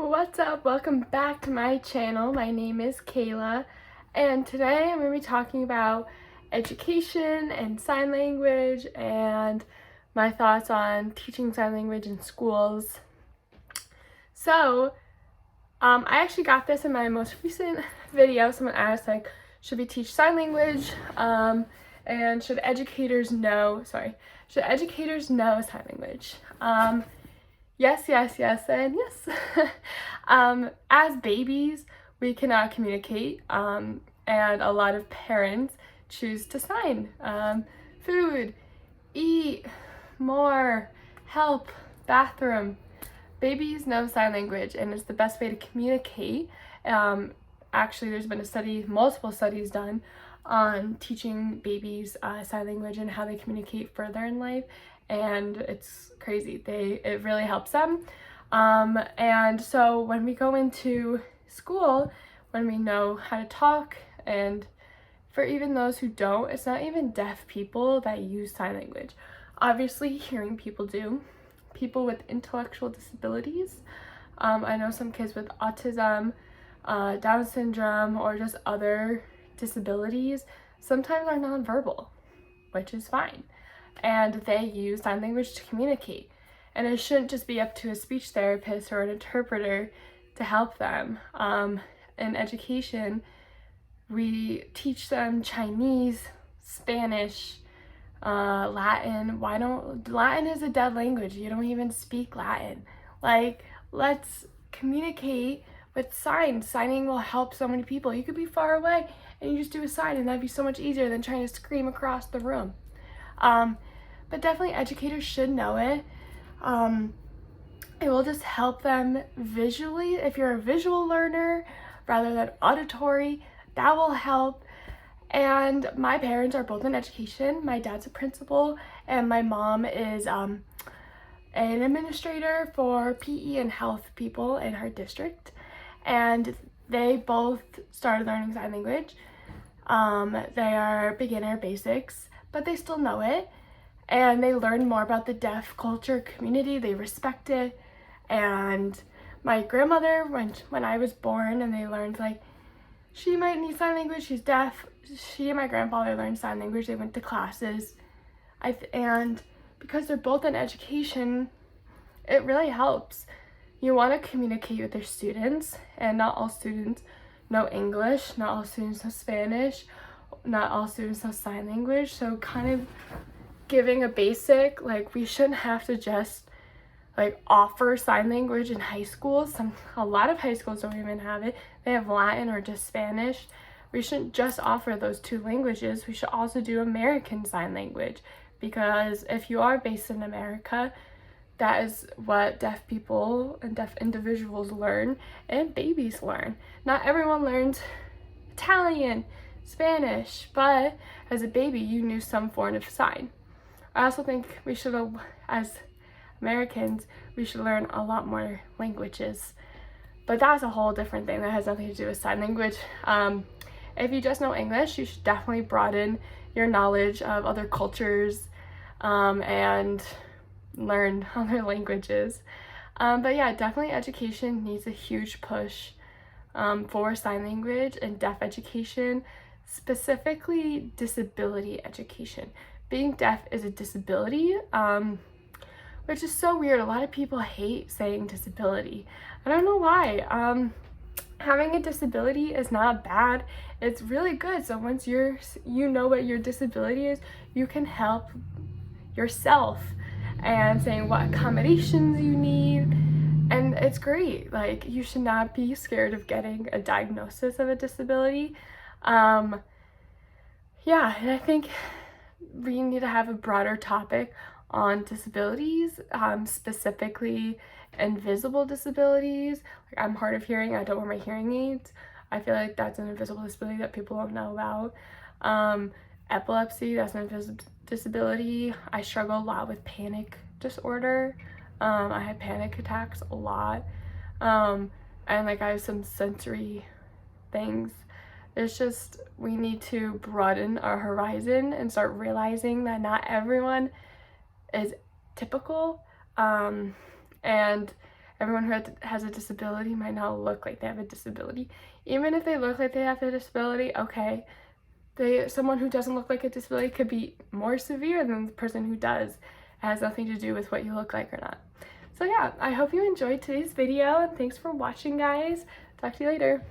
What's up? Welcome back to my channel. My name is Kayla, and today I'm going to be talking about education and sign language and my thoughts on teaching sign language in schools. So, I actually got this in my most recent video. Someone asked, like, should we teach sign language? And should educators know sign language? Yes, and yes. As babies, we cannot communicate, and a lot of parents choose to sign. Food, eat, more, help, bathroom. Babies know sign language, and it's the best way to communicate. Actually, there's been multiple studies done on teaching babies sign language and how they communicate further in life, and it's crazy. It really helps them. And so when we go into school, when we know how to talk, and for even those who don't, it's not even deaf people that use sign language. Obviously, hearing people do. People with intellectual disabilities. I know some kids with autism, Down syndrome, or just other disabilities sometimes are nonverbal, which is fine. And they use sign language to communicate. And it shouldn't just be up to a speech therapist or an interpreter to help them. In education, we teach them Chinese, Spanish, Latin. Latin is a dead language. You don't even speak Latin. Like, let's communicate with signs. Signing will help so many people. You could be far away and you just do a sign, and that'd be so much easier than trying to scream across the room. But definitely educators should know it. It will just help them visually. If you're a visual learner rather than auditory, that will help. And my parents are both in education. My dad's a principal, and my mom is an administrator for PE and health people in her district. And they both started learning sign language. They are beginner basics, but they still know it. And they learn more about the deaf culture community. They respect it. And my grandmother, when I was born, and they learned, like, she might need sign language, she's deaf. She and my grandfather learned sign language. They went to classes. And because they're both in education, it really helps. You want to communicate with your students, and not all students know English, not all students know Spanish, not all students know sign language. So kind of giving a basic, like, we shouldn't have to just like offer sign language in high schools. A lot of high schools don't even have it. They have Latin or just Spanish. We shouldn't just offer those two languages. We should also do American Sign Language, because if you are based in America, that is what deaf people and deaf individuals learn, and babies learn. Not everyone learns Italian, Spanish, but as a baby you knew some form of sign. I also think we should, as Americans, we should learn a lot more languages. But that's a whole different thing that has nothing to do with sign language. If you just know English, you should definitely broaden your knowledge of other cultures and learn other languages. But yeah, definitely education needs a huge push for sign language and deaf education, specifically disability education. Being deaf is a disability, which is so weird. A lot of people hate saying disability. I don't know why. Having a disability is not bad. It's really good. So once you know what your disability is, you can help yourself and saying what accommodations you need. And it's great. Like, you should not be scared of getting a diagnosis of a disability. Yeah, and I think we need to have a broader topic on disabilities, specifically invisible disabilities. Like, I'm hard of hearing, I don't wear my hearing aids. I feel like that's an invisible disability that people don't know about. Epilepsy, that's an invisible disability. I struggle a lot with panic disorder. I have panic attacks a lot. And like, I have some sensory things. It's just, we need to broaden our horizon and start realizing that not everyone is typical. And everyone who has a disability might not look like they have a disability. Even if they look like they have a disability, okay, someone who doesn't look like a disability could be more severe than the person who does. It has nothing to do with what you look like or not. So yeah, I hope you enjoyed today's video, and thanks for watching, guys. Talk to you later.